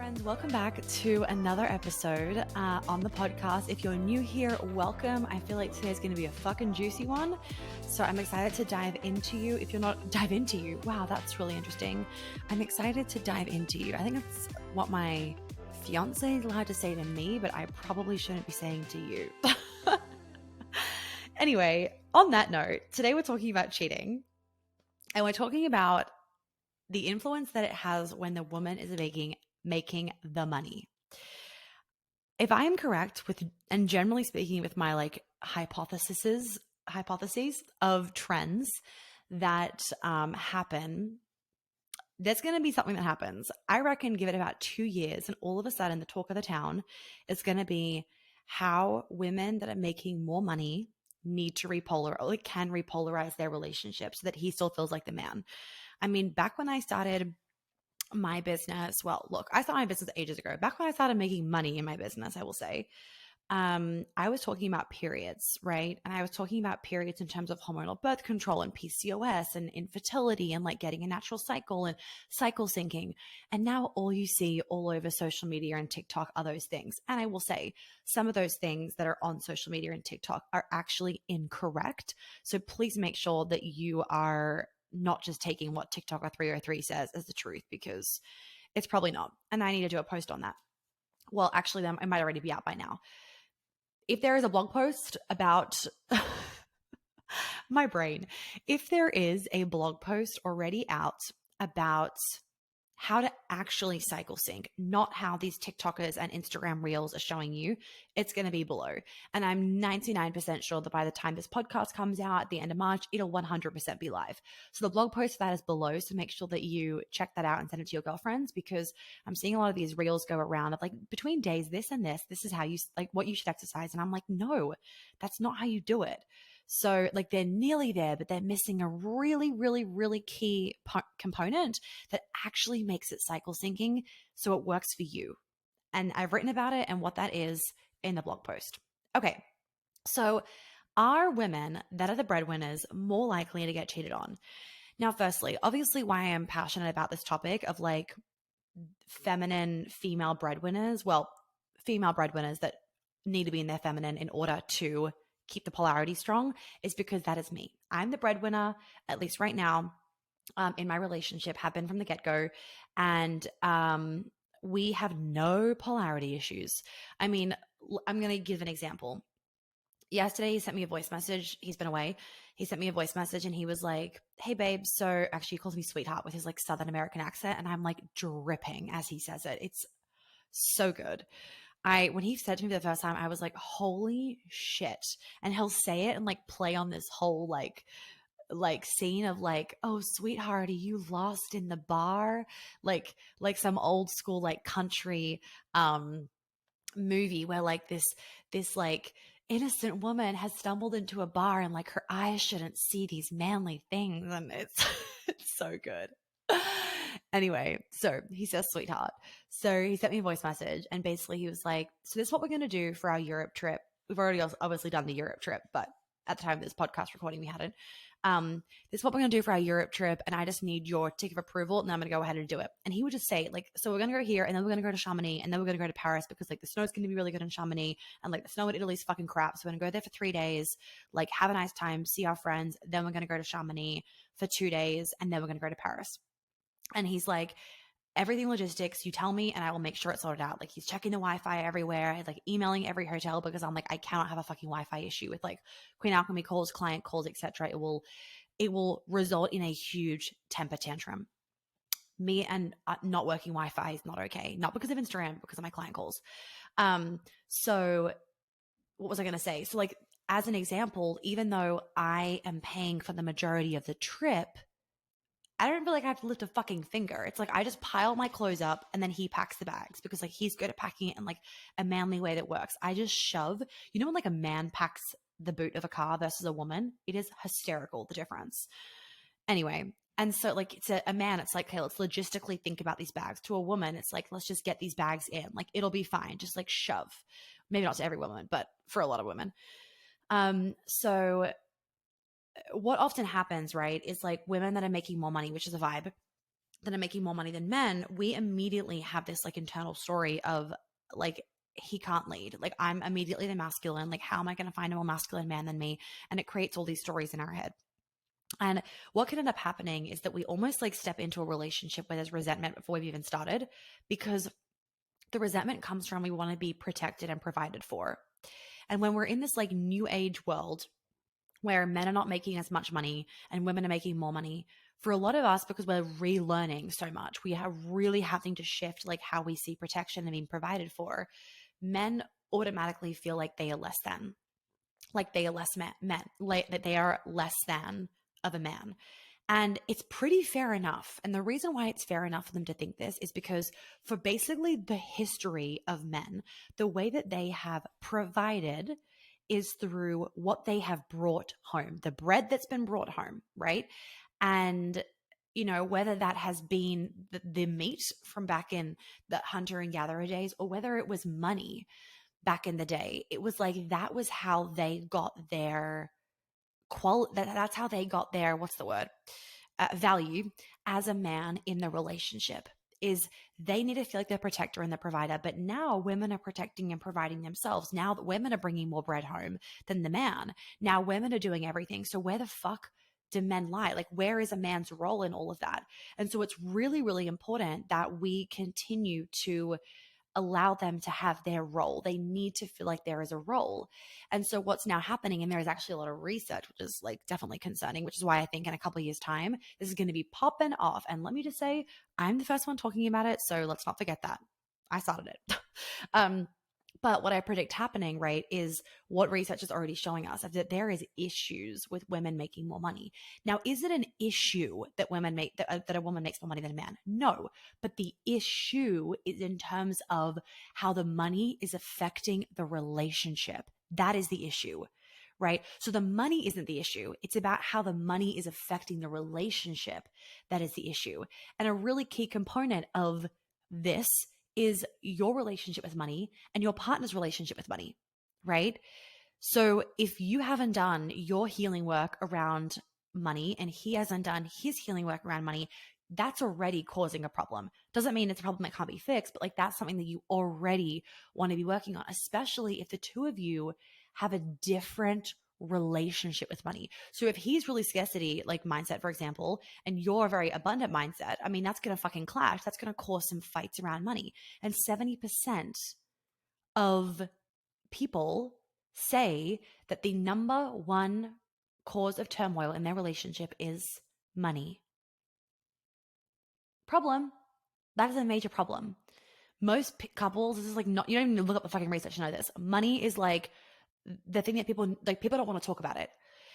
friends, welcome back to another episode on the podcast. If you're new here, welcome. I feel like today's going to be a fucking juicy one. So I'm excited to dive into you. If you're not, dive into you. Wow, that's really interesting. I'm excited to dive into you. I think that's what my fiance is allowed to say to me, but I probably shouldn't be saying to you. Anyway, on that note, today we're talking about cheating. And we're talking about the influence that it has when the woman is making the money. If I am correct with, and generally speaking with my hypotheses of trends that happen, there's going to be something that happens. I reckon give it about 2 years and all of a sudden the talk of the town is going to be how women that are making more money need to can repolarize their relationship so that he still feels like the man. I mean, back when I started my business, I started my business ages ago. Back when I started making money in my business, I will say, I was talking about periods, right? And I was talking about periods in terms of hormonal birth control and PCOS and infertility and like getting a natural cycle and cycle syncing. And now all you see all over social media and TikTok are those things. And I will say some of those things that are on social media and TikTok are actually incorrect. So please make sure that you are not just taking what TikTok or 303 says as the truth, because it's probably not. And I need to do a post on that. Well, actually, it might already be out by now. If there is a blog post about my brain, if there is a blog post already out about how to actually cycle sync, not how these TikTokers and Instagram reels are showing you, it's going to be below. And I'm 99% sure that by the time this podcast comes out at the end of March, it'll 100% be live. So the blog post for that is below. So make sure that you check that out and send it to your girlfriends, because I'm seeing a lot of these reels go around of like between days, this and this is how you like what you should exercise. And I'm like, no, that's not how you do it. So like they're nearly there, but they're missing a really, really, really key component that actually makes it cycle syncing so it works for you. And I've written about it and what that is in the blog post. Okay, so are women that are the breadwinners more likely to get cheated on? Now, firstly, obviously why I am passionate about this topic of like female breadwinners that need to be in their feminine in order to keep the polarity strong is because that is me. I'm the breadwinner, at least right now, in my relationship, have been from the get-go. And we have no polarity issues. I mean, I'm going to give an example. Yesterday, he sent me a voice message. He's been away. He sent me a voice message and he was like, hey, babe. So actually, he calls me sweetheart with his like Southern American accent. And I'm like dripping as he says it. It's so good. When he said to me the first time, I was like, holy shit. And he'll say it and like play on this whole like scene of like, oh, sweethearty, you lost in the bar. Like some old school, like country, movie where like this like innocent woman has stumbled into a bar and like her eyes shouldn't see these manly things. And it's so good. Anyway, so he says sweetheart. So he sent me a voice message and basically he was like, so this is what we're going to do for our Europe trip. We've already obviously done the Europe trip, but at the time of this podcast recording, we hadn't. This is what we're going to do for our Europe trip. And I just need your ticket of approval and I'm going to go ahead and do it. And he would just say like, so we're going to go here and then we're going to go to Chamonix and then we're going to go to Paris because like the snow's going to be really good in Chamonix and like the snow in Italy is fucking crap. So we're going to go there for 3 days, like have a nice time, see our friends. Then we're going to go to Chamonix for 2 days and then we're going to go to Paris. And he's like, everything logistics, you tell me and I will make sure it's sorted out. Like he's checking the Wi-Fi everywhere, like emailing every hotel because I'm like, I cannot have a fucking Wi-Fi issue with like Queen Alchemy calls, client calls, etc. It will result in a huge temper tantrum. Me and not working Wi-Fi is not okay. Not because of Instagram, because of my client calls. So what was I going to say? So like as an example, even though I am paying for the majority of the trip, I don't feel like I have to lift a fucking finger. It's like I just pile my clothes up and then he packs the bags because like he's good at packing it in like a manly way that works. I just shove. You know when like a man packs the boot of a car versus a woman? It is hysterical, the difference. Anyway, and so like to a man, it's like, okay, let's logistically think about these bags. To a woman, it's like, let's just get these bags in. Like it'll be fine. Just like shove. Maybe not to every woman, but for a lot of women. So what often happens, right, is like women that are making more money, which is a vibe, that are making more money than men, we immediately have this like internal story of like, he can't lead. Like, I'm immediately the masculine. Like, how am I going to find a more masculine man than me? And it creates all these stories in our head. And what can end up happening is that we almost like step into a relationship where there's resentment before we've even started, because the resentment comes from we want to be protected and provided for. And when we're in this like new age world where men are not making as much money and women are making more money, for a lot of us, because we're relearning so much, we are really having to shift like how we see protection and being provided for. Men automatically feel like they are less than, like they are less men, like that they are less than of a man. And it's pretty fair enough. And the reason why it's fair enough for them to think this is because for basically the history of men, the way that they have provided is through what they have brought home, the bread that's been brought home, right? And whether that has been the meat from back in the hunter and gatherer days, or whether it was money back in the day, it was like that was how they got their that's how they got their, what's the word, value as a man in the relationship, is they need to feel like the protector and the provider. But now women are protecting and providing themselves. Now that women are bringing more bread home than the man, now women are doing everything. So where the fuck do men lie? Like, where is a man's role in all of that? And so it's really, really important that we continue to allow them to have their role. They need to feel like there is a role. And so what's now happening, and there is actually a lot of research, which is like definitely concerning, which is why I think in a couple of years' time, this is going to be popping off. And let me just say, I'm the first one talking about it. So let's not forget that. I started it. But what I predict happening, right, is what research is already showing us, that there is issues with women making more money. Now, is it an issue that women make that a woman makes more money than a man? No, but the issue is in terms of how the money is affecting the relationship. That is the issue, right? So the money isn't the issue. It's about how the money is affecting the relationship. That is the issue. And a really key component of this is your relationship with money and your partner's relationship with money, right? So if you haven't done your healing work around money and he hasn't done his healing work around money, that's already causing a problem. Doesn't mean it's a problem that can't be fixed, but like that's something that you already want to be working on, especially if the two of you have a different relationship with money. So if he's really scarcity like mindset, for example, and you're a very abundant mindset, I mean, that's going to fucking clash. That's going to cause some fights around money. And 70% of people say that the number one cause of turmoil in their relationship is money. Problem. That is a major problem. Most couples, this is like not, you don't even look up the fucking research to know this. Money is like the thing that people don't want to talk about it.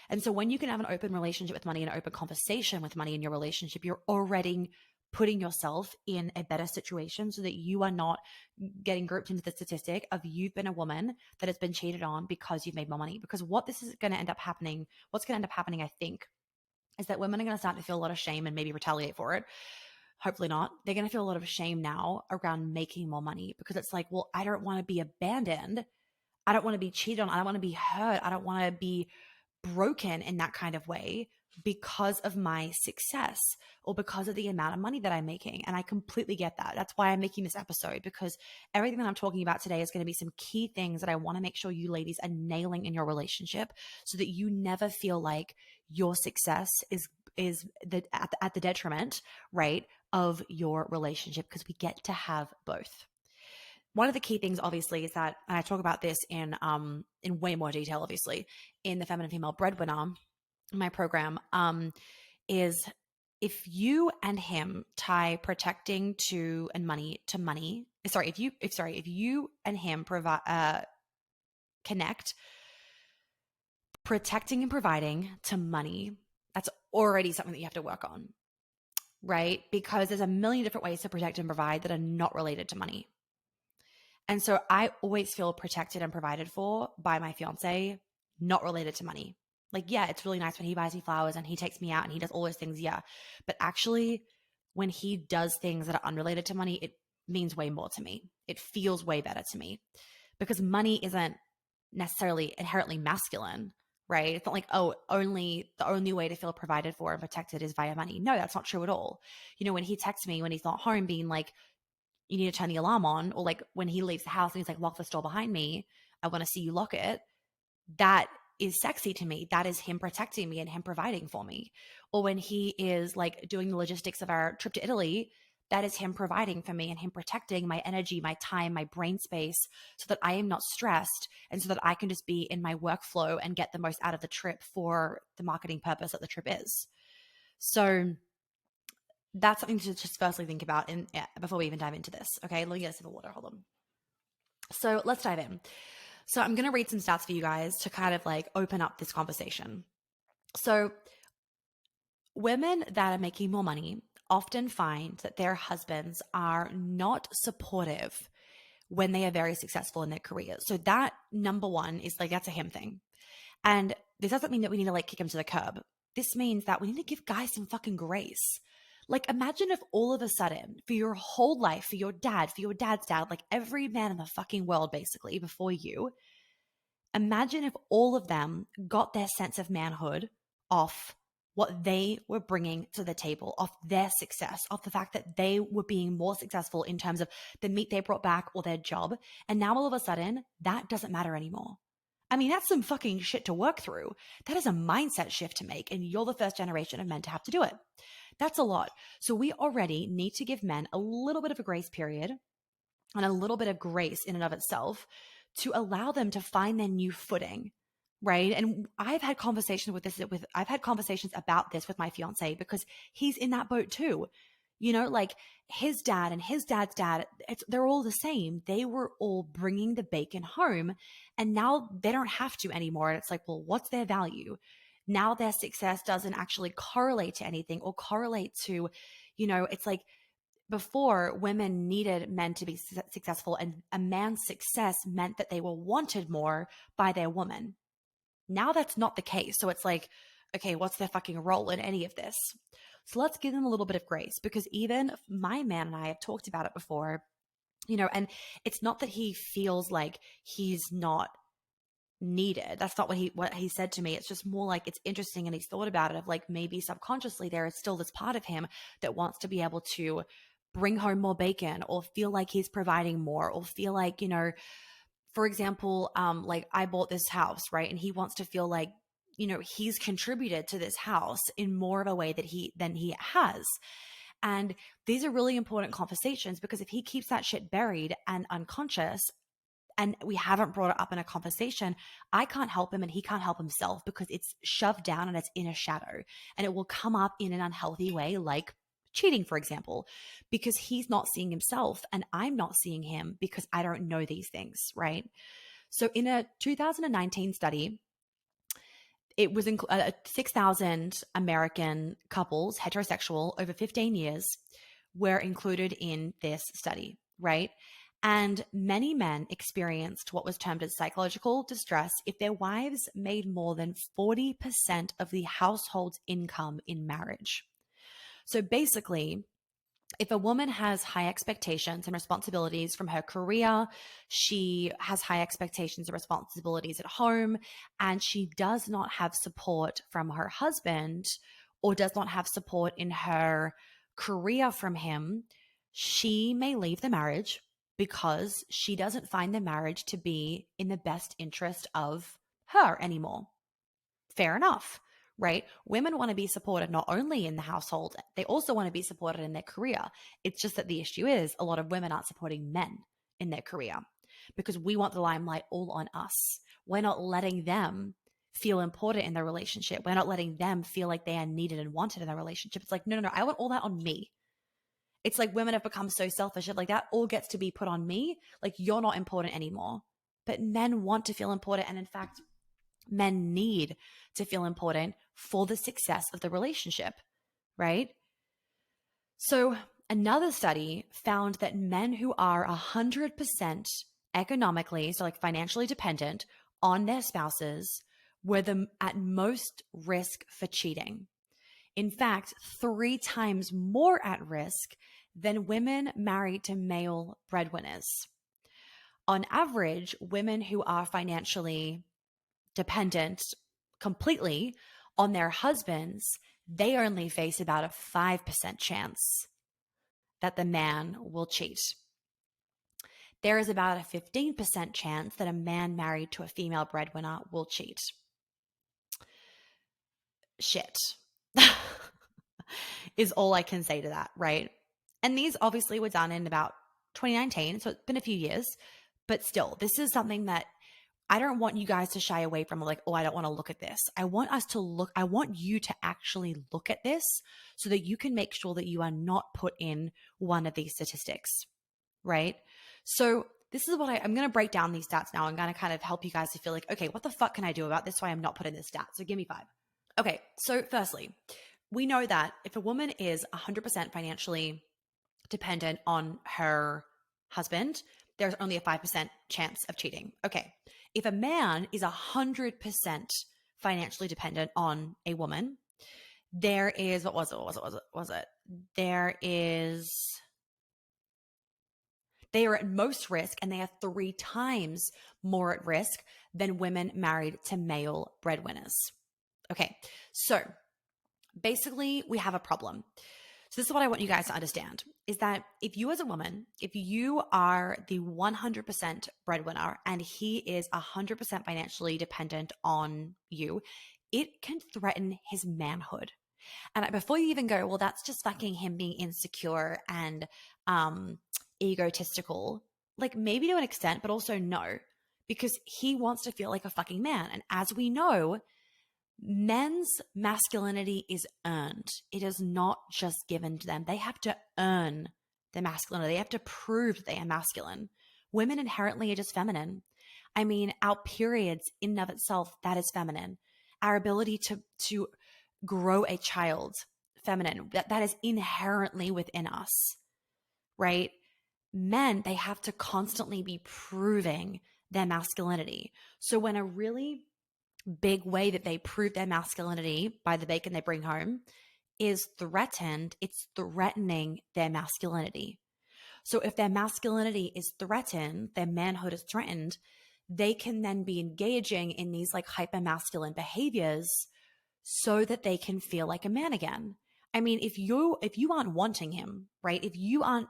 And so when you can have an open relationship with money and an open conversation with money in your relationship, you're already putting yourself in a better situation so that you are not getting grouped into the statistic of you've been a woman that has been cheated on because you've made more money. Because what this is going to end up happening, what's going to end up happening, I think, is that women are going to start to feel a lot of shame and maybe retaliate for it. Hopefully not. They're going to feel a lot of shame now around making more money, because it's like, well, I don't want to be abandoned. I don't want to be cheated on. I don't want to be hurt. I don't want to be broken in that kind of way because of my success or because of the amount of money that I'm making. And I completely get that. That's why I'm making this episode, because everything that I'm talking about today is going to be some key things that I want to make sure you ladies are nailing in your relationship, so that you never feel like your success is at the detriment, right, of your relationship, because we get to have both. One of the key things, obviously, is that, and I talk about this in way more detail, obviously, in the Feminine Female Breadwinner, my program, is if you and him tie protecting to and money to money. Sorry, if you and him provide connect protecting and providing to money, that's already something that you have to work on, right? Because there's a million different ways to protect and provide that are not related to money. And so I always feel protected and provided for by my fiance, not related to money. Like, yeah, it's really nice when he buys me flowers and he takes me out and he does all those things. Yeah. But actually, when he does things that are unrelated to money, it means way more to me. It feels way better to me, because money isn't necessarily inherently masculine. right? It's not like, oh, the only way to feel provided for and protected is via money. No, that's not true at all. When he texts me when he's not home being like, you need to turn the alarm on, or like when he leaves the house and he's like, lock the door behind me, I want to see you lock it. That is sexy to me. That is him protecting me and him providing for me. Or when he is like doing the logistics of our trip to Italy, that is him providing for me and him protecting my energy, my time, my brain space, so that I am not stressed and so that I can just be in my workflow and get the most out of the trip for the marketing purpose that the trip is. So that's something to just firstly think about before we even dive into this. Okay, let me get a sip of water. Hold on. So let's dive in. So I'm going to read some stats for you guys to kind of like open up this conversation. So women that are making more money often find that their husbands are not supportive when they are very successful in their careers. So that number one is like, that's a him thing. And this doesn't mean that we need to like kick him to the curb. This means that we need to give guys some fucking grace. Like, imagine if all of a sudden, for your whole life, for your dad's dad, like every man in the fucking world, basically, before you, imagine if all of them got their sense of manhood off what they were bringing to the table, off their success, off the fact that they were being more successful in terms of the meat they brought back or their job. And now all of a sudden, that doesn't matter anymore. I mean, that's some fucking shit to work through. That is a mindset shift to make, and you're the first generation of men to have to do it. That's a lot. So we already need to give men a little bit of a grace period and a little bit of grace in and of itself to allow them to find their new footing, right? And I've had conversations about this with my fiance because he's in that boat too. Like his dad and his dad's dad, they're all the same. They were all bringing the bacon home, and now they don't have to anymore. And it's like, well, what's their value? Now their success doesn't actually correlate to anything or correlate to, it's like before, women needed men to be successful, and a man's success meant that they were wanted more by their woman. Now that's not the case. So it's like, okay, what's their fucking role in any of this? So let's give them a little bit of grace, because even my man and I have talked about it before, and it's not that he feels like he's not needed. That's not what he said to me. It's just more like it's interesting, and he's thought about it of like maybe subconsciously there is still this part of him that wants to be able to bring home more bacon or feel like he's providing more or feel like, for example, like I bought this house, right? And he wants to feel like, he's contributed to this house in more of a way than he has. And these are really important conversations, because if he keeps that shit buried and unconscious, and we haven't brought it up in a conversation, I can't help him and he can't help himself, because it's shoved down and it's in a shadow, and it will come up in an unhealthy way, like cheating, for example, because he's not seeing himself and I'm not seeing him because I don't know these things, right? So in a 2019 study, it was 6,000 American couples, heterosexual, over 15 years, were included in this study, right? And many men experienced what was termed as psychological distress if their wives made more than 40% of the household's income in marriage. So basically, if a woman has high expectations and responsibilities from her career, she has high expectations and responsibilities at home, and she does not have support from her husband or does not have support in her career from him, she may leave the marriage because she doesn't find the marriage to be in the best interest of her anymore. Fair enough, right? Women want to be supported not only in the household, they also want to be supported in their career. It's just that the issue is a lot of women aren't supporting men in their career because we want the limelight all on us. We're not letting them feel important in their relationship. We're not letting them feel like they are needed and wanted in their relationship. It's like, no, I want all that on me. It's like women have become so selfish. Like that all gets to be put on me. Like you're not important anymore. But men want to feel important. And in fact, men need to feel important for the success of the relationship, right? So another study found that men who are 100% economically, so like financially dependent on their spouses, were at most risk for cheating. In fact, 3 times more at risk than women married to male breadwinners. On average, women who are financially dependent completely on their husbands, they only face about a 5% chance that the man will cheat. There is about a 15% chance that a man married to a female breadwinner will cheat. Shit. Is all I can say to that, right? And these obviously were done in about 2019, so it's been a few years, but still, this is something that I don't want you guys to shy away from, like, oh, I don't want to look at this. I want you to actually look at this so that you can make sure that you are not put in one of these statistics, right? So this is what I'm going to break down these stats now. I'm going to kind of help you guys to feel like, okay, what the fuck can I do about this so I am not put in this stat? So give me 5. Okay, so firstly, we know that if a woman is 100% financially dependent on her husband, there's only a 5% chance of cheating. Okay, if a man is 100% financially dependent on a woman, there is, they are at most risk, and they are 3 times more at risk than women married to male breadwinners. Okay, so basically we have a problem. So this is what I want you guys to understand, is that if you as a woman, if you are the 100% breadwinner and he is 100% financially dependent on you, it can threaten his manhood. And before you even go, well, that's just fucking him being insecure and egotistical, like maybe to an extent, but also no, because he wants to feel like a fucking man. And as we know, men's masculinity is earned. It is not just given to them. They have to earn their masculinity. They have to prove that they are masculine. Women inherently are just feminine. I mean, our periods in and of itself, that is feminine. Our ability to grow a child, feminine, that is inherently within us, right? Men, they have to constantly be proving their masculinity. So when a really big way that they prove their masculinity by the bacon they bring home is threatened, it's threatening their masculinity. So if their masculinity is threatened, their manhood is threatened, they can then be engaging in these like hyper masculine behaviors so that they can feel like a man again. I mean, if you aren't wanting him, right? If you aren't,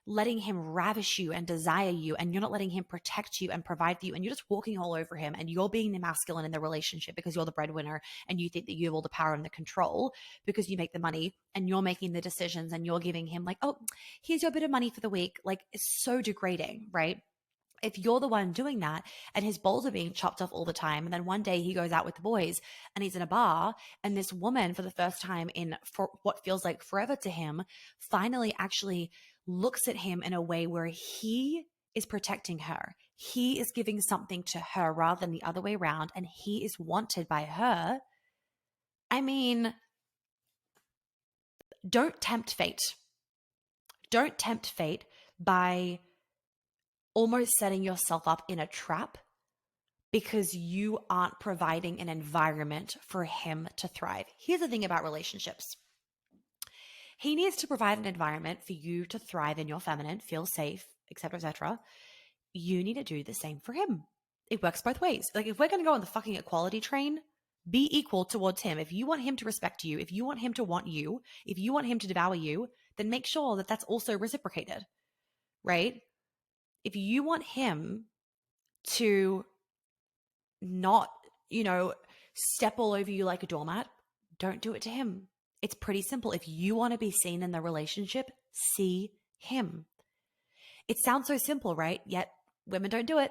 letting him ravish you and desire you, and you're not letting him protect you and provide for you, and you're just walking all over him, and you're being the masculine in the relationship because you're the breadwinner and you think that you have all the power and the control because you make the money and you're making the decisions and you're giving him like, oh, here's your bit of money for the week. Like, it's so degrading, right? If you're the one doing that and his balls are being chopped off all the time, and then one day he goes out with the boys and he's in a bar, and this woman, for the first time in for what feels like forever to him, finally actually looks at him in a way where he is protecting her. He is giving something to her rather than the other way around, and he is wanted by her. I mean, don't tempt fate. Don't tempt fate by almost setting yourself up in a trap because you aren't providing an environment for him to thrive. Here's the thing about relationships. He needs to provide an environment for you to thrive in your feminine, feel safe, etc., etc. You need to do the same for him. It works both ways. Like, if we're going to go on the fucking equality train, be equal towards him. If you want him to respect you, if you want him to want you, if you want him to devour you, then make sure that that's also reciprocated, right? If you want him to not, step all over you like a doormat, don't do it to him. It's pretty simple. If you want to be seen in the relationship, see him. It sounds so simple, right? Yet women don't do it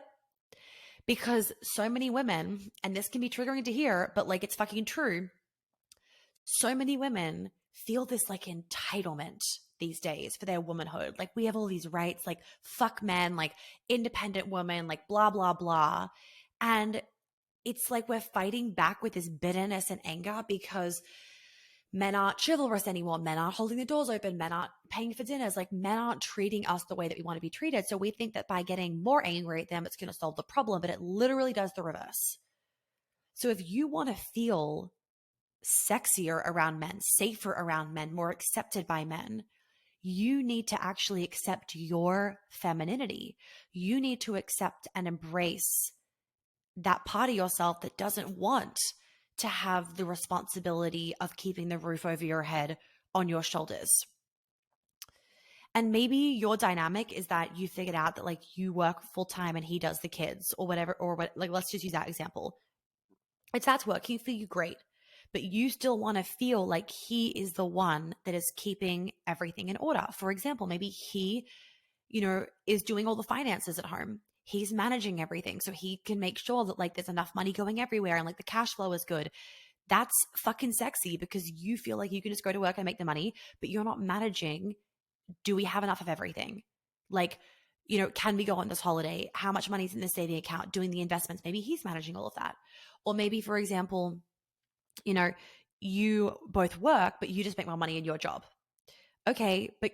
because so many women, and this can be triggering to hear, but like, it's fucking true. So many women feel this like entitlement these days for their womanhood. Like, we have all these rights, like fuck men, like independent woman, like blah, blah, blah. And it's like we're fighting back with this bitterness and anger because men aren't chivalrous anymore. Men aren't holding the doors open. Men aren't paying for dinners. Like, men aren't treating us the way that we want to be treated. So we think that by getting more angry at them, it's going to solve the problem, but it literally does the reverse. So if you want to feel sexier around men, safer around men, more accepted by men, you need to actually accept your femininity. You need to accept and embrace that part of yourself that doesn't want to have the responsibility of keeping the roof over your head on your shoulders. And maybe your dynamic is that you figured out that like you work full time and he does the kids or whatever, or what, like, let's just use that example. If that's working for you, great. But you still want to feel like he is the one that is keeping everything in order. For example, maybe he, is doing all the finances at home. He's managing everything so he can make sure that like there's enough money going everywhere and like the cash flow is good. That's fucking sexy because you feel like you can just go to work and make the money, but you're not managing. Do we have enough of everything? Like, can we go on this holiday? How much money is in the saving account? Doing the investments. Maybe he's managing all of that. Or maybe, for example, you both work, but you just make more money in your job. Okay, but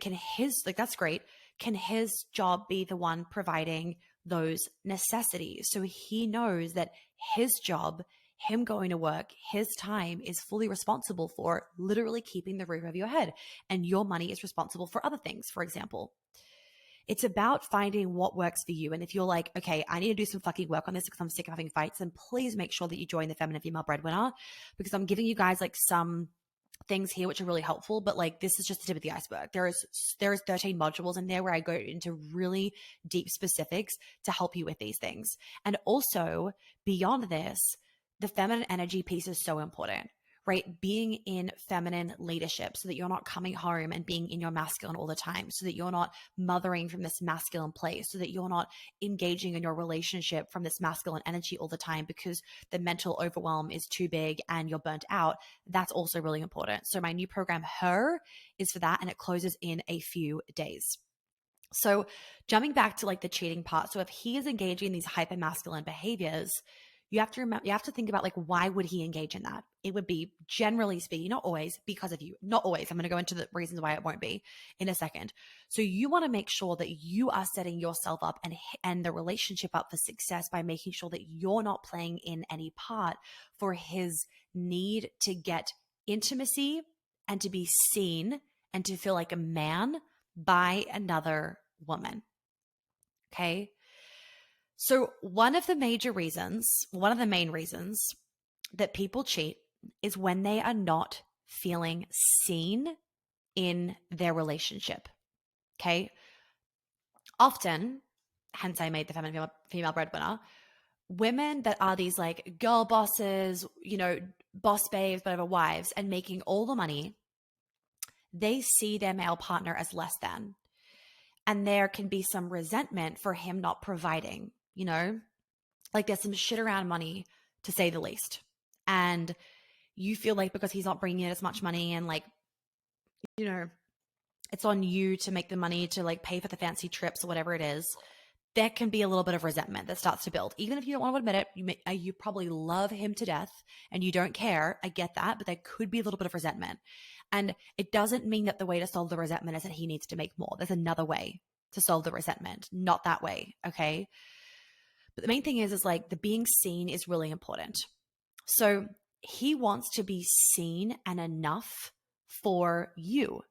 that's great. Can his job be the one providing those necessities? So he knows that his job, him going to work, his time is fully responsible for literally keeping the roof over your head. And your money is responsible for other things, for example. It's about finding what works for you. And if you're like, okay, I need to do some fucking work on this because I'm sick of having fights, then please make sure that you join the Feminine Female Breadwinner, because I'm giving you guys like some things here which are really helpful, but like this is just the tip of the iceberg. There's 13 modules in there where I go into really deep specifics to help you with these things. And also beyond this, the feminine energy piece is so important, right? Being in feminine leadership so that you're not coming home and being in your masculine all the time, so that you're not mothering from this masculine place, so that you're not engaging in your relationship from this masculine energy all the time because the mental overwhelm is too big and you're burnt out. That's also really important. So my new program, Her, is for that, and it closes in a few days. So jumping back to like the cheating part. So if he is engaging in these hyper masculine behaviors, you have to remember, you have to think about like, why would he engage in that? It would be, generally speaking, not always, because of you. Not always. I'm going to go into the reasons why it won't be in a second. So you want to make sure that you are setting yourself up and the relationship up for success by making sure that you're not playing in any part for his need to get intimacy and to be seen and to feel like a man by another woman. Okay. So one of the main reasons that people cheat is when they are not feeling seen in their relationship. Okay. Often, hence I made the feminine female breadwinner, women that are these like girl bosses, boss babes, whatever, wives, and making all the money, they see their male partner as less than. And there can be some resentment for him not providing, like there's some shit around money, to say the least. And you feel like because he's not bringing in as much money and like, it's on you to make the money to like pay for the fancy trips or whatever it is, there can be a little bit of resentment that starts to build. Even if you don't want to admit it, you probably love him to death and you don't care. I get that, but there could be a little bit of resentment. And it doesn't mean that the way to solve the resentment is that he needs to make more. There's another way to solve the resentment, not that way, okay? But the main thing is like the being seen is really important. So he wants to be seen and enough for you,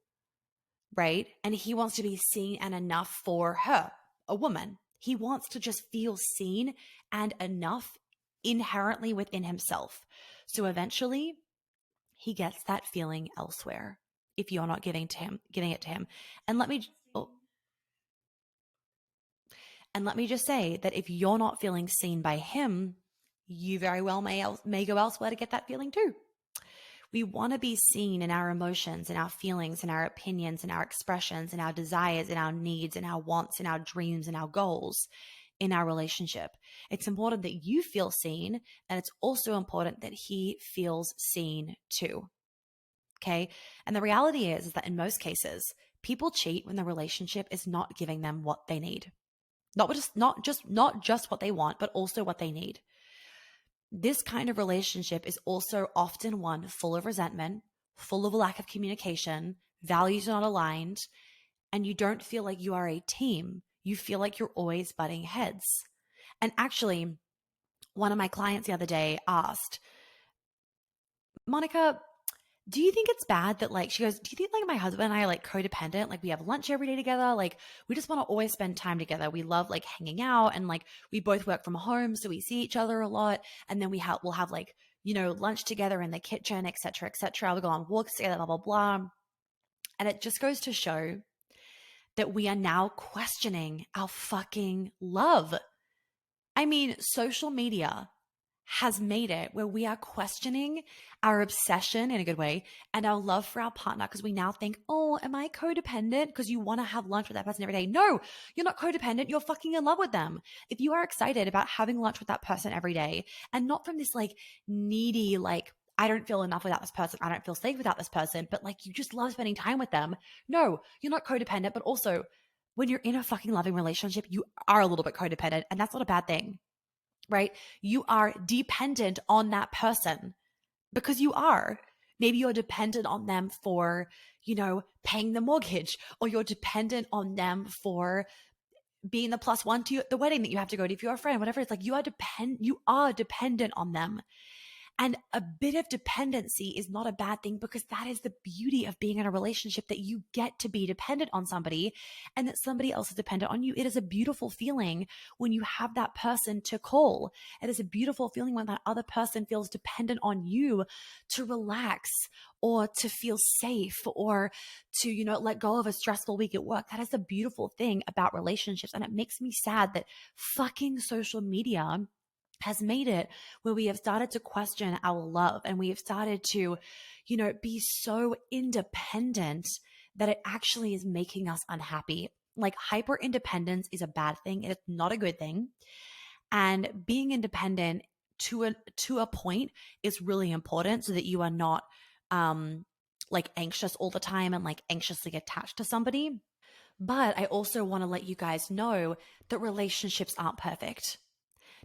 right? And he wants to be seen and enough for her, a woman. He wants to just feel seen and enough inherently within himself. So eventually he gets that feeling elsewhere if you're not giving it to him. And let me just say that if you're not feeling seen by him, you very well may go elsewhere to get that feeling too. We want to be seen in our emotions, in our feelings, in our opinions, in our expressions, in our desires, in our needs, in our wants, in our dreams, in our goals, in our relationship. It's important that you feel seen, and it's also important that he feels seen too. Okay? And the reality is that in most cases, people cheat when the relationship is not giving them what they need. Not just what they want, but also what they need. This kind of relationship is also often one full of resentment, full of a lack of communication, values are not aligned, and you don't feel like you are a team. You feel like you're always butting heads. And actually, one of my clients the other day asked, Monica, do you think it's bad that like, she goes, do you think like my husband and I are like codependent? Like we have lunch every day together. Like we just want to always spend time together. We love like hanging out and like we both work from home. So we see each other a lot. And then we'll have like, lunch together in the kitchen, etc., etc. We go on walks together, blah, blah, blah. And it just goes to show that we are now questioning our fucking love. I mean, social media has made it where we are questioning our obsession in a good way and our love for our partner because we now think, oh, am I codependent? Because you want to have lunch with that person every day. No, you're not codependent. You're fucking in love with them. If you are excited about having lunch with that person every day and not from this like needy, like, I don't feel enough without this person. I don't feel safe without this person, but like you just love spending time with them. No, you're not codependent, but also when you're in a fucking loving relationship, you are a little bit codependent, and that's not a bad thing, right? You are dependent on that person because you are. Maybe you're dependent on them for, paying the mortgage, or you're dependent on them for being the plus one to the wedding that you have to go to if you're a friend, whatever. It's like you are dependent on them. And a bit of dependency is not a bad thing because that is the beauty of being in a relationship, that you get to be dependent on somebody and that somebody else is dependent on you. It is a beautiful feeling when you have that person to call. It is a beautiful feeling when that other person feels dependent on you to relax or to feel safe or to, let go of a stressful week at work. That is the beautiful thing about relationships. And it makes me sad that fucking social media has made it where we have started to question our love and we have started to, be so independent that it actually is making us unhappy. Like hyper independence is a bad thing. It's not a good thing. And being independent to a point is really important so that you are not like anxious all the time and like anxiously attached to somebody. But I also want to let you guys know that relationships aren't perfect.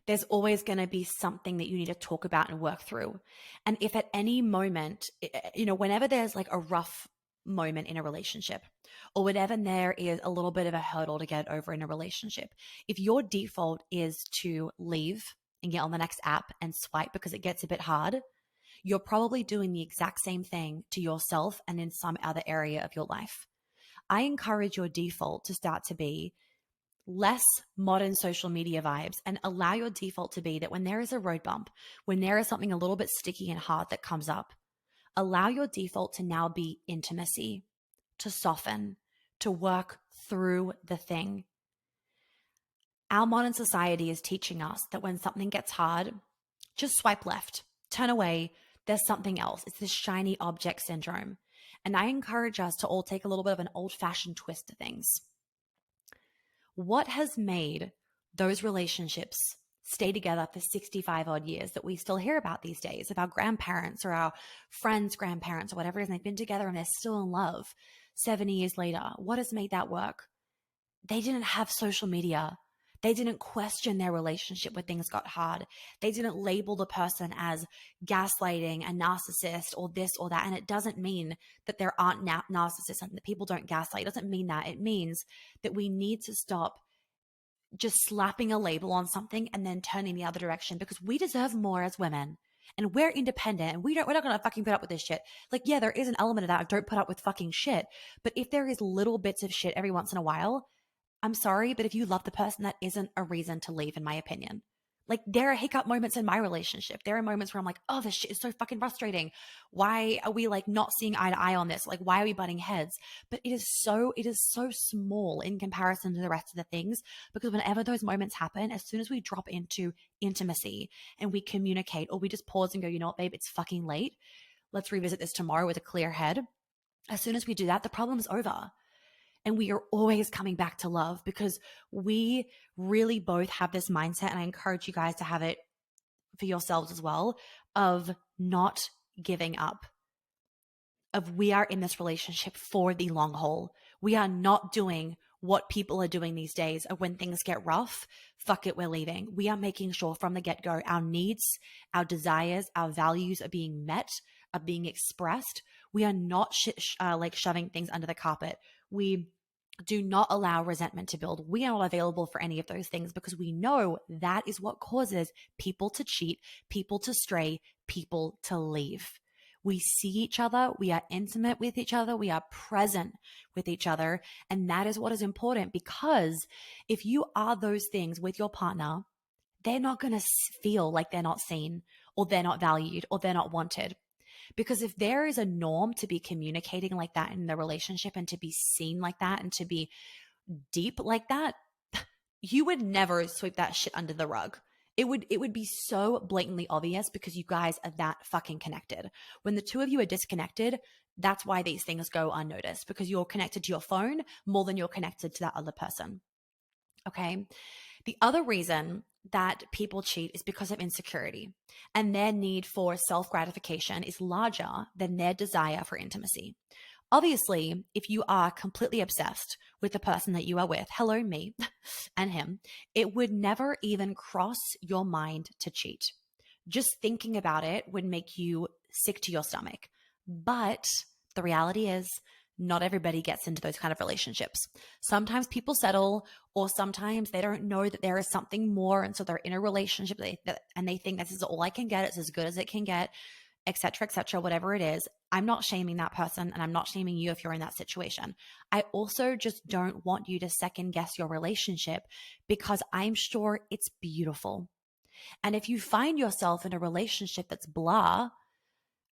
There's always going to be something that you need to talk about and work through. And if at any moment, whenever there's like a rough moment in a relationship, or whenever there is a little bit of a hurdle to get over in a relationship, if your default is to leave and get on the next app and swipe because it gets a bit hard, you're probably doing the exact same thing to yourself and in some other area of your life. I encourage your default to start to be less modern social media vibes and allow your default to be that when there is a road bump, when there is something a little bit sticky and hard that comes up, allow your default to now be intimacy, to soften, to work through the thing. Our modern society is teaching us that when something gets hard, just swipe left, turn away, there's something else. It's this shiny object syndrome. And I encourage us to all take a little bit of an old-fashioned twist to things. What has made those relationships stay together for 65 odd years that we still hear about these days, of our grandparents or our friends' grandparents or whatever it is, and they've been together and they're still in love 70 years later? What has made that work? They didn't have social media. They didn't question their relationship when things got hard. They didn't label the person as gaslighting, a narcissist, or this or that. And it doesn't mean that there aren't narcissists and that people don't gaslight. It doesn't mean that. It means that we need to stop just slapping a label on something and then turning the other direction, because we deserve more as women. And we're independent and we're not going to fucking put up with this shit. Like, yeah, there is an element of that. I don't put up with fucking shit. But if there is little bits of shit every once in a while, I'm sorry, but if you love the person, that isn't a reason to leave, in my opinion. Like, there are hiccup moments in my relationship. There are moments where I'm like, oh, this shit is so fucking frustrating. Why are we like not seeing eye to eye on this? Like, why are we butting heads? But it is so small in comparison to the rest of the things, because whenever those moments happen, as soon as we drop into intimacy and we communicate, or we just pause and go, you know what, babe, it's fucking late. Let's revisit this tomorrow with a clear head. As soon as we do that, the problem's over. And we are always coming back to love, because we really both have this mindset, and I encourage you guys to have it for yourselves as well, of not giving up, of we are in this relationship for the long haul. We are not doing what people are doing these days of when things get rough, fuck it, we're leaving. We are making sure from the get-go our needs, our desires, our values are being met, are being expressed. We are not like shoving things under the carpet. We do not allow resentment to build. We are not available for any of those things, because we know that is what causes people to cheat, people to stray, people to leave. We see each other, we are intimate with each other, we are present with each other. And that is what is important, because if you are those things with your partner, they're not going to feel like they're not seen, or they're not valued, or they're not wanted. Because if there is a norm to be communicating like that in the relationship and to be seen like that and to be deep like that, you would never sweep that shit under the rug. It would be so blatantly obvious because you guys are that fucking connected. When the two of you are disconnected, that's why these things go unnoticed, because you're connected to your phone more than you're connected to that other person. Okay. The other reason that people cheat is because of insecurity, and their need for self gratification is larger than their desire for intimacy. Obviously, if you are completely obsessed with the person that you are with, hello, me and him, it would never even cross your mind to cheat. Just thinking about it would make you sick to your stomach. But the reality is, not everybody gets into those kind of relationships. Sometimes people settle, or sometimes they don't know that there is something more. And so they're in a relationship and they think this is all I can get. It's as good as it can get, et cetera, whatever it is. I'm not shaming that person, and I'm not shaming you if you're in that situation. I also just don't want you to second guess your relationship, because I'm sure it's beautiful. And if you find yourself in a relationship that's blah,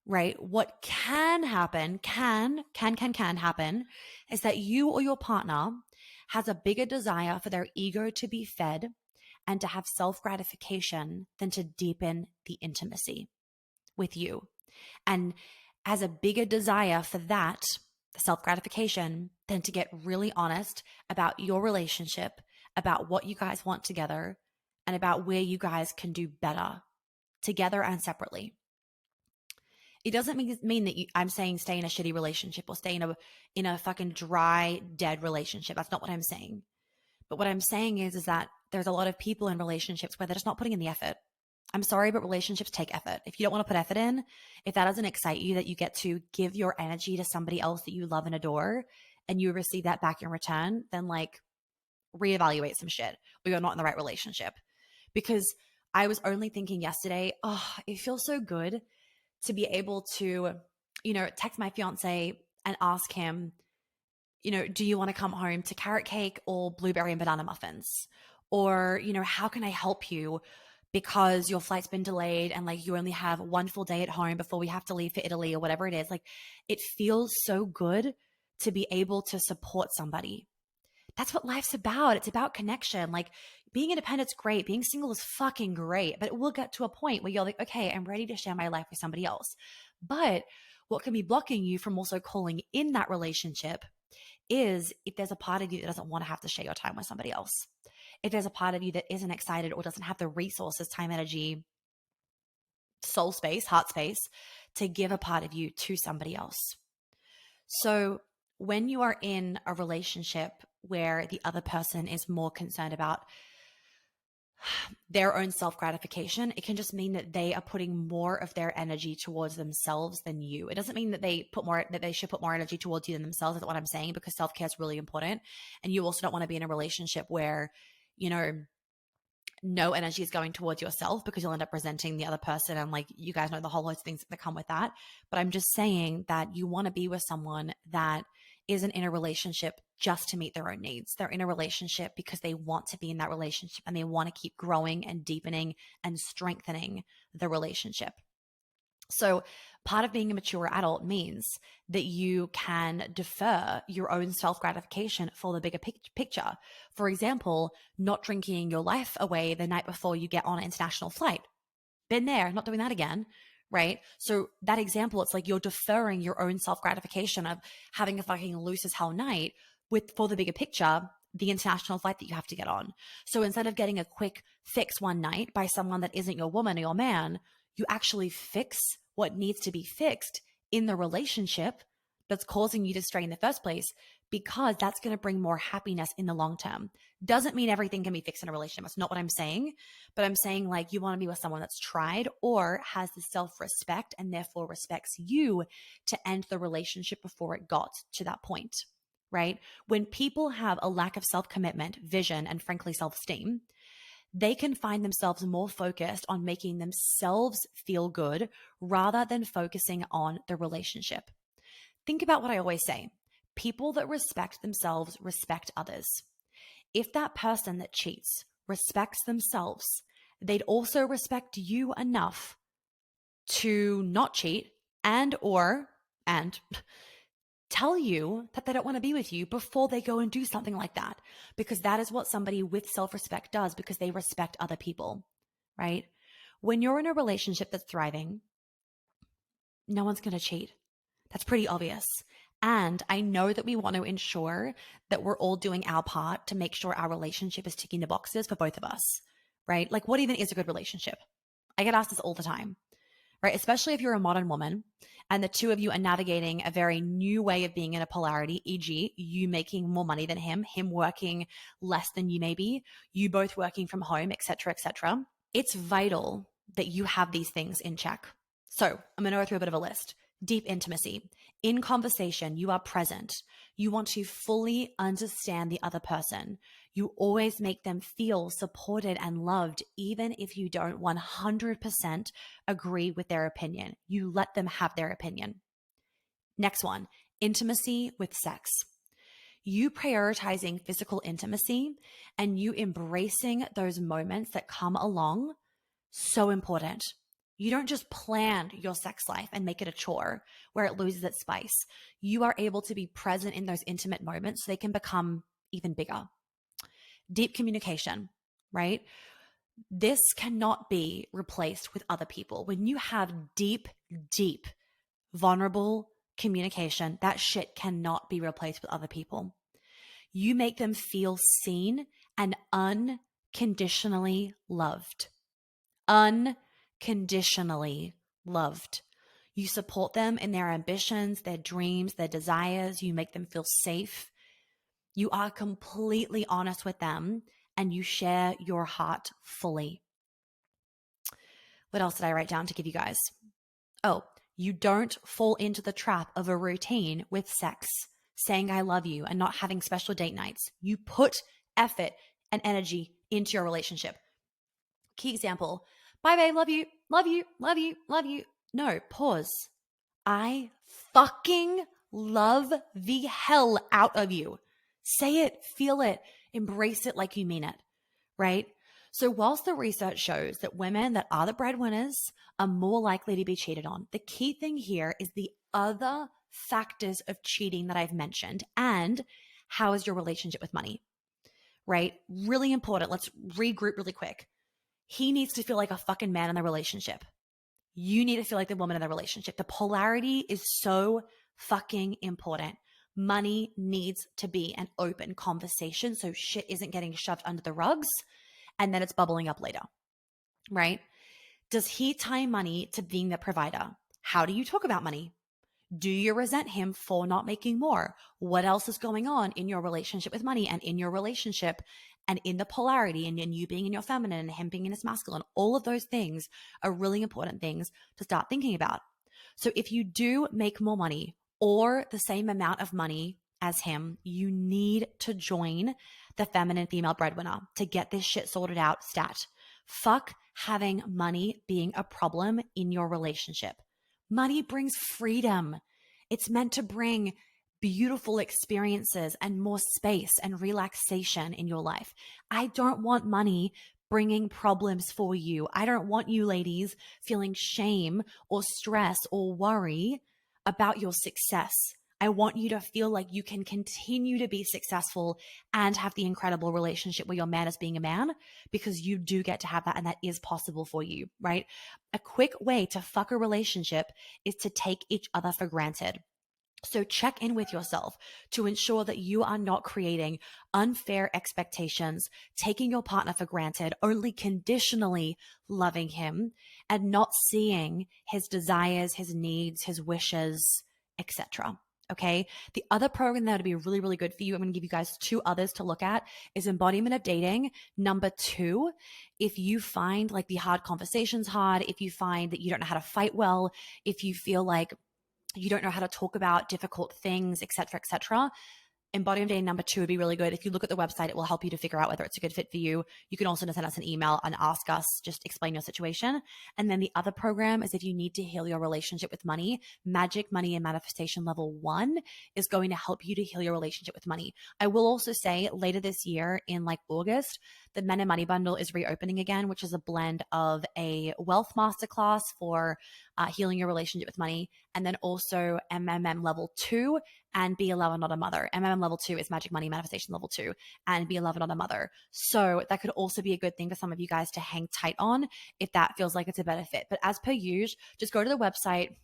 right? What can happen, can happen, is that you or your partner has a bigger desire for their ego to be fed and to have self gratification than to deepen the intimacy with you. And has a bigger desire for that, self gratification, than to get really honest about your relationship, about what you guys want together, and about where you guys can do better together and separately. It doesn't mean that I'm saying stay in a shitty relationship or stay in a fucking dry, dead relationship. That's not what I'm saying. But what I'm saying is that there's a lot of people in relationships where they're just not putting in the effort. I'm sorry, but relationships take effort. If you don't want to put effort in, if that doesn't excite you, that you get to give your energy to somebody else that you love and adore, and you receive that back in return, then like reevaluate some shit, or you're not in the right relationship. Because I was only thinking yesterday, oh, it feels so good to be able to, text my fiance and ask him, do you want to come home to carrot cake or blueberry and banana muffins? Or, how can I help you because your flight's been delayed and like you only have one full day at home before we have to leave for Italy or whatever it is. Like, it feels so good to be able to support somebody. That's what life's about. It's about connection. Like, being independent's great. Being single is fucking great. But it will get to a point where you're like, okay, I'm ready to share my life with somebody else. But what can be blocking you from also calling in that relationship is if there's a part of you that doesn't want to have to share your time with somebody else. If there's a part of you that isn't excited or doesn't have the resources, time, energy, soul space, heart space to give a part of you to somebody else. So when you are in a relationship where the other person is more concerned about their own self-gratification, it can just mean that they are putting more of their energy towards themselves than you. It doesn't mean that they should put more energy towards you than themselves. That's what I'm saying, because self-care is really important. And you also don't want to be in a relationship where, no energy is going towards yourself, because you'll end up resenting the other person. And like, you guys know the whole host of things that come with that. But I'm just saying that you want to be with someone that isn't in a relationship just to meet their own needs. They're in a relationship because they want to be in that relationship and they want to keep growing and deepening and strengthening the relationship. So part of being a mature adult means that you can defer your own self-gratification for the bigger picture. For example, not drinking your life away the night before you get on an international flight. Been there, not doing that again, right? So that example, it's like you're deferring your own self-gratification of having a fucking loose as hell night for the bigger picture, the international flight that you have to get on. So instead of getting a quick fix one night by someone that isn't your woman or your man, you actually fix what needs to be fixed in the relationship that's causing you to stray in the first place, because that's going to bring more happiness in the long term. Doesn't mean everything can be fixed in a relationship. That's not what I'm saying. But I'm saying, like, you want to be with someone that's tried or has the self-respect and therefore respects you to end the relationship before it got to that point, right? When people have a lack of self-commitment, vision, and frankly, self-esteem, they can find themselves more focused on making themselves feel good rather than focusing on the relationship. Think about what I always say. People that respect themselves respect others. If that person that cheats respects themselves, they'd also respect you enough to not cheat and tell you that they don't want to be with you before they go and do something like that, because that is what somebody with self-respect does, because they respect other people, right? When you're in a relationship that's thriving, no one's going to cheat. That's pretty obvious. And I know that we want to ensure that we're all doing our part to make sure our relationship is ticking the boxes for both of us, right? Like, what even is a good relationship? I get asked this all the time, right? Especially if you're a modern woman and the two of you are navigating a very new way of being in a polarity, e.g., you making more money than him working less than you maybe, you both working from home, etc., etc. It's vital that you have these things in check. So I'm going to go through a bit of a list. Deep intimacy. In conversation, you are present. You want to fully understand the other person. You always make them feel supported and loved, even if you don't 100% agree with their opinion. You let them have their opinion. Next one, intimacy with sex. You prioritizing physical intimacy and you embracing those moments that come along, so important. You don't just plan your sex life and make it a chore where it loses its spice. You are able to be present in those intimate moments so they can become even bigger. Deep communication, right? This cannot be replaced with other people. When you have deep, vulnerable communication, that shit cannot be replaced with other people. You make them feel seen and unconditionally loved. Unconditionally loved. You support them in their ambitions, their dreams, their desires. You make them feel safe. You are completely honest with them and you share your heart fully. What else did I write down to give you guys? Oh, you don't fall into the trap of a routine with sex, saying I love you and not having special date nights. You put effort and energy into your relationship. Key example. Bye, babe. Love you. Love you. Love you. Love you. No, pause. I fucking love the hell out of you. Say it, feel it, embrace it like you mean it, right? So whilst the research shows that women that are the breadwinners are more likely to be cheated on, the key thing here is the other factors of cheating that I've mentioned and how is your relationship with money, right? Really important. Let's regroup really quick. He needs to feel like a fucking man in the relationship. You need to feel like the woman in the relationship. The polarity is so fucking important. Money needs to be an open conversation so shit isn't getting shoved under the rugs and then it's bubbling up later, right? Does he tie money to being the provider? How do you talk about money? Do you resent him for not making more? What else is going on in your relationship with money and in your relationship and in the polarity and in you being in your feminine and him being in his masculine? All of those things are really important things to start thinking about. So if you do make more money or the same amount of money as him, you need to join the feminine female breadwinner to get this shit sorted out stat. Fuck having money being a problem in your relationship. Money brings freedom. It's meant to bring beautiful experiences and more space and relaxation in your life. I don't want money bringing problems for you. I don't want you ladies feeling shame or stress or worry about your success. I want you to feel like you can continue to be successful and have the incredible relationship where your man is being a man, because you do get to have that and that is possible for you, right? A quick way to fuck a relationship is to take each other for granted. So check in with yourself to ensure that you are not creating unfair expectations, taking your partner for granted, only conditionally loving him and not seeing his desires, his needs, his wishes, etc. Okay. The other program that would be really, really good for you, I'm going to give you guys two others to look at, is Embodiment of Dating. Number 2, if you find like the hard conversations hard, if you find that you don't know how to fight well, if you feel like you don't know how to talk about difficult things, etc., etc., Embodiment Day number 2 would be really good. If you look at the website, it will help you to figure out whether it's a good fit for you. You can also send us an email and ask us, just explain your situation. And then the other program is if you need to heal your relationship with money, Magic Money and Manifestation Level 1 is going to help you to heal your relationship with money. I will also say later this year in like August, the Men and Money Bundle is reopening again, which is a blend of a wealth masterclass for healing your relationship with money, and then also MMM level 2 and be a lover, not a mother. MMM level 2 is magic money manifestation level 2 and be a lover, not a mother. So that could also be a good thing for some of you guys to hang tight on if that feels like it's a better fit. But as per usual, just go to the website.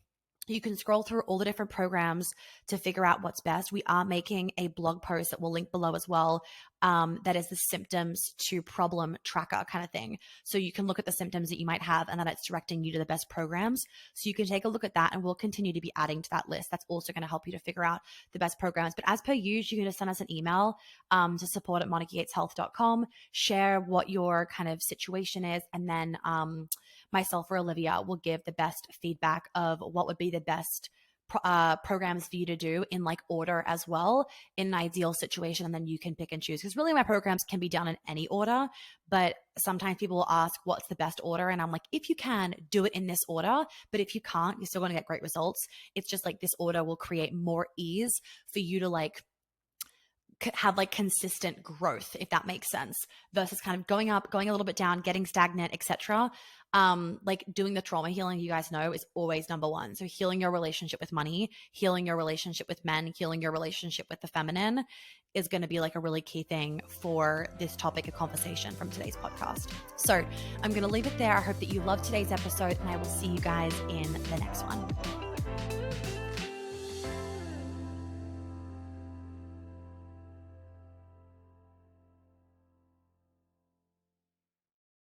You can scroll through all the different programs to figure out what's best. We are making a blog post that we'll link below as well. That is the symptoms to problem tracker kind of thing. So you can look at the symptoms that you might have and then it's directing you to the best programs. So you can take a look at that and we'll continue to be adding to that list. That's also going to help you to figure out the best programs. But as per usual, you can just send us an email to support@monicagateshealth.com, share what your kind of situation is, and then myself or Olivia will give the best feedback of what would be the best programs for you to do in like order as well in an ideal situation. And then you can pick and choose, because really my programs can be done in any order, but sometimes people will ask what's the best order. And I'm like, if you can, do it in this order, but if you can't, you're still going to get great results. It's just like this order will create more ease for you to like have like consistent growth, if that makes sense, versus kind of going up, going a little bit down, getting stagnant, etc. Like doing the trauma healing, you guys know, is always number one. So healing your relationship with money, healing your relationship with men, healing your relationship with the feminine is going to be like a really key thing for this topic of conversation from today's podcast. So I'm going to leave it there. I hope that you loved today's episode and I will see you guys in the next one.